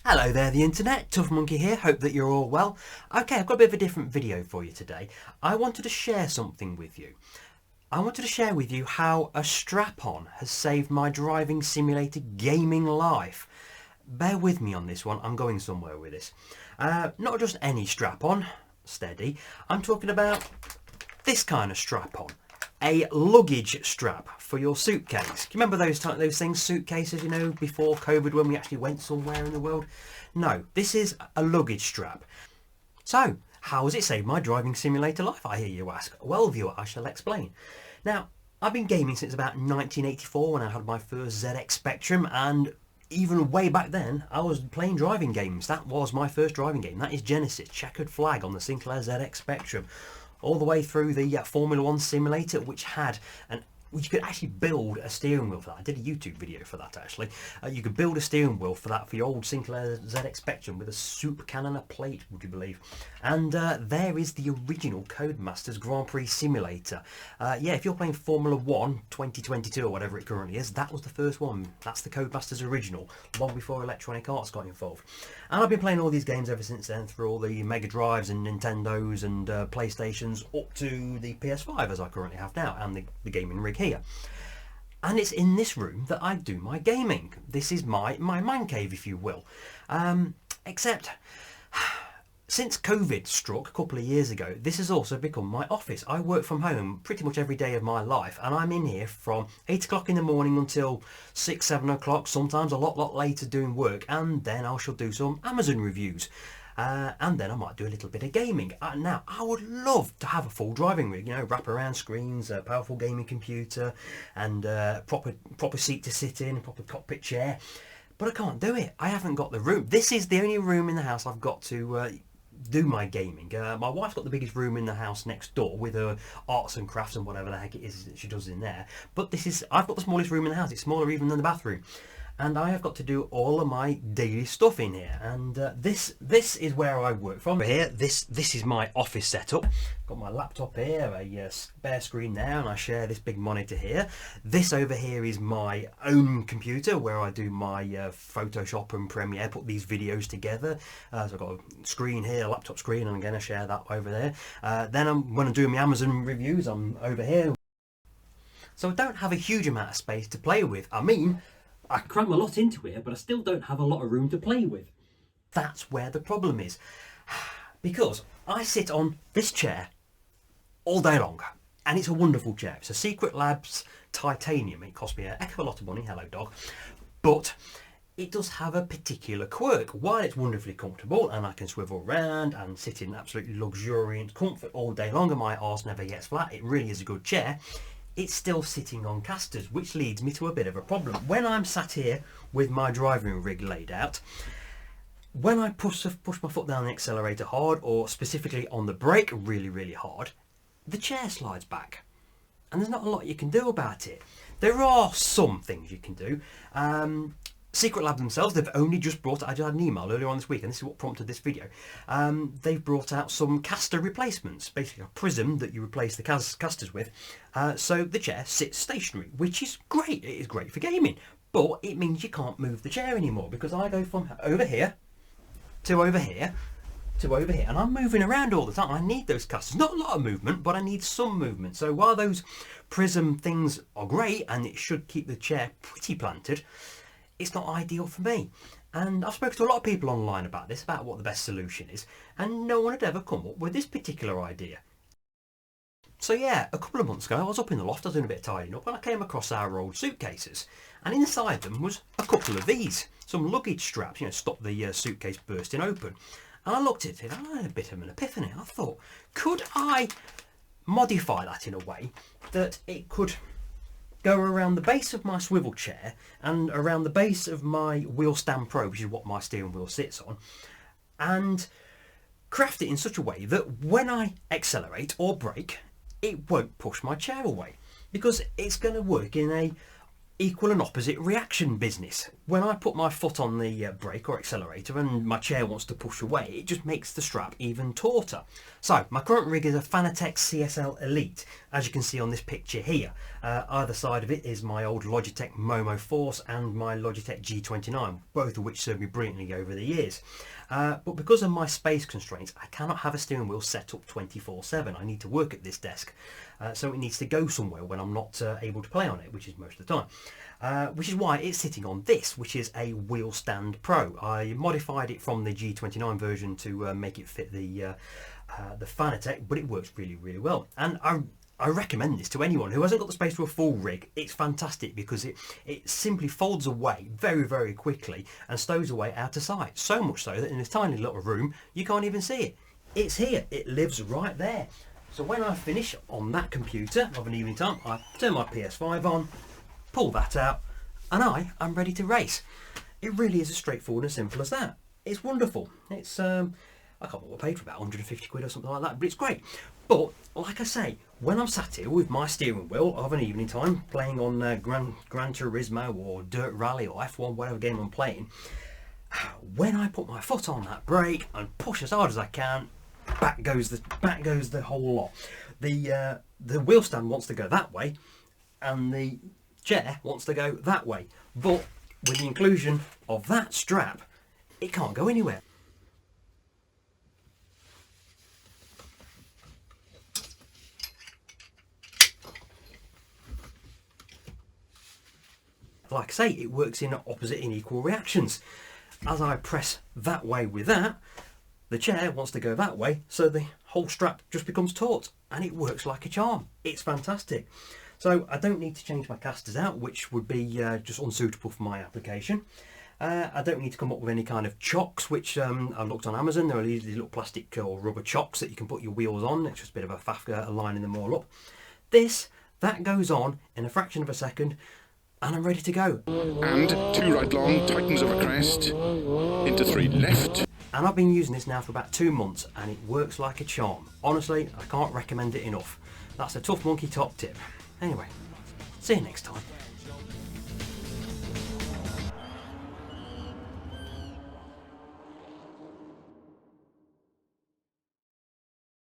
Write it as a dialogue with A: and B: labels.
A: Hello there, the internet. Tough Monkey here. Hope that you're all well. Okay, I've got a bit of a different video for you today. I wanted to share something with you. I wanted to share with you how a strap-on has saved my driving simulator gaming life. Bear with me on this one. I'm going somewhere with this. Not just any strap-on, steady. I'm talking about this kind of strap-on. A luggage strap for your suitcase. Do you remember those things, suitcases, before COVID when we actually went somewhere in the world? No, this is a luggage strap. So, how has it saved my driving simulator life, I hear you ask? Well, viewer, I shall explain. Now, I've been gaming since about 1984 when I had my first ZX Spectrum, and even way back then, I was playing driving games. That was my first driving game. That is Genesis, Checkered Flag on the Sinclair ZX Spectrum. All the way through the Formula 1 simulator, which you could actually build a steering wheel for that. I did a YouTube video for that actually. You could build a steering wheel for that for your old Sinclair ZX Spectrum with a soup can and a plate, would you believe? And there is the original Codemasters Grand Prix simulator. Yeah, if you're playing Formula 1 2022 or whatever it currently is, that was the first one. That's the Codemasters original, long before Electronic Arts got involved. And I've been playing all these games ever since then, through all the Mega Drives and Nintendos and PlayStations up to the PS5 as I currently have now, and the gaming rig here. And it's in this room that I do my gaming. This is my man cave, if you will. Except since COVID struck a couple of years ago, this has also become my office. I work from home pretty much every day of my life, and I'm in here from 8 o'clock in the morning until 6, 7 o'clock, sometimes a lot later doing work, and then I shall do some Amazon reviews. And then I might do a little bit of gaming. Now, I would love to have a full driving rig, wrap around screens, a powerful gaming computer, and proper seat to sit in, a proper cockpit chair. But I can't do it. I haven't got the room. This is the only room in the house I've got to do my gaming. My wife's got the biggest room in the house next door with her arts and crafts and whatever the heck it is that she does in there. But I've got the smallest room in the house. It's smaller even than the bathroom. And I have got to do all of my daily stuff in here, and this is where I work from. Here, this is my office setup. Got my laptop here, a spare screen there, and I share this big monitor here. This over here is my own computer where I do my Photoshop and Premiere, put these videos together. So I've got a screen here, a laptop screen, and I'm going to share that over there. Then when I'm doing my Amazon reviews, I'm over here. So I don't have a huge amount of space to play with. I cram a lot into here, but I still don't have a lot of room to play with. That's where the problem is. Because I sit on this chair all day long, and it's a wonderful chair. It's a Secret Labs titanium. It cost me a heck of a lot of money, hello dog. But it does have a particular quirk. While it's wonderfully comfortable, and I can swivel around and sit in absolutely luxuriant comfort all day long, and my arse never gets flat, it really is a good chair. It's still sitting on castors, which leads me to a bit of a problem. When I'm sat here with my driving rig laid out, when I push my foot down the accelerator hard, or specifically on the brake really hard, the chair slides back. And there's not a lot you can do about it. There are some things you can do. Secret Lab themselves, they've only just brought out, I just had an email earlier on this week, and this is what prompted this video. They've brought out some caster replacements, basically a prism that you replace the casters with, so the chair sits stationary, which is great. It is great for gaming, but it means you can't move the chair anymore, because I go from over here to over here to over here, and I'm moving around all the time. I need those casters. Not a lot of movement, but I need some movement. So while those prism things are great, and it should keep the chair pretty planted, it's not ideal for me. And I've spoken to a lot of people online about this, about what the best solution is, and no one had ever come up with this particular idea. So yeah, a couple of months ago I was up in the loft, I was doing a bit of tidying up, and I came across our old suitcases, and inside them was a couple of these, some luggage straps, stop the suitcase bursting open. And I looked at it and I had a bit of an epiphany. I thought, could I modify that in a way that it could go around the base of my swivel chair and around the base of my wheel stand pro, which is what my steering wheel sits on, and craft it in such a way that when I accelerate or brake, it won't push my chair away, because it's going to work in equal and opposite reaction business. When I put my foot on the brake or accelerator and my chair wants to push away, it just makes the strap even tauter. So my current rig is a Fanatec CSL Elite, as you can see on this picture here. Either side of it is my old Logitech Momo Force and my Logitech G29, both of which served me brilliantly over the years. But because of my space constraints, I cannot have a steering wheel set up 24/7. I need to work at this desk, so it needs to go somewhere when I'm not able to play on it, which is most of the time. Which is why it's sitting on this, which is a Wheel Stand Pro. I modified it from the G29 version to make it fit the Fanatec, but it works really, really well. And I recommend this to anyone who hasn't got the space for a full rig. It's fantastic because it simply folds away very, very quickly and stows away out of sight. So much so that in this tiny little room, you can't even see it. It's here, it lives right there. So when I finish on that computer of an evening time, I turn my PS5 on, pull that out, and I am ready to race. It really is as straightforward and simple as that. It's wonderful. It's, I can't remember what I paid for, about 150 quid or something like that, but it's great. But, like I say, when I'm sat here with my steering wheel of an evening time, playing on Gran Turismo or Dirt Rally or F1, whatever game I'm playing, when I put my foot on that brake and push as hard as I can, back goes the whole lot. The wheel stand wants to go that way, and the chair wants to go that way. But with the inclusion of that strap, it can't go anywhere. Like I say, it works in opposite and equal reactions. As I press that way with that, the chair wants to go that way, so the whole strap just becomes taut, and it works like a charm. It's fantastic. So I don't need to change my castors out, which would be just unsuitable for my application. I don't need to come up with any kind of chocks, which I looked on Amazon. There are these little plastic or rubber chocks that you can put your wheels on. It's just a bit of a faff lining them all up. That goes on in a fraction of a second, and I'm ready to go.
B: And 2 right long, tightens over crest, into 3 left.
A: And I've been using this now for about 2 months, and it works like a charm. Honestly, I can't recommend it enough. That's a Tough Monkey top tip. Anyway, see you next time.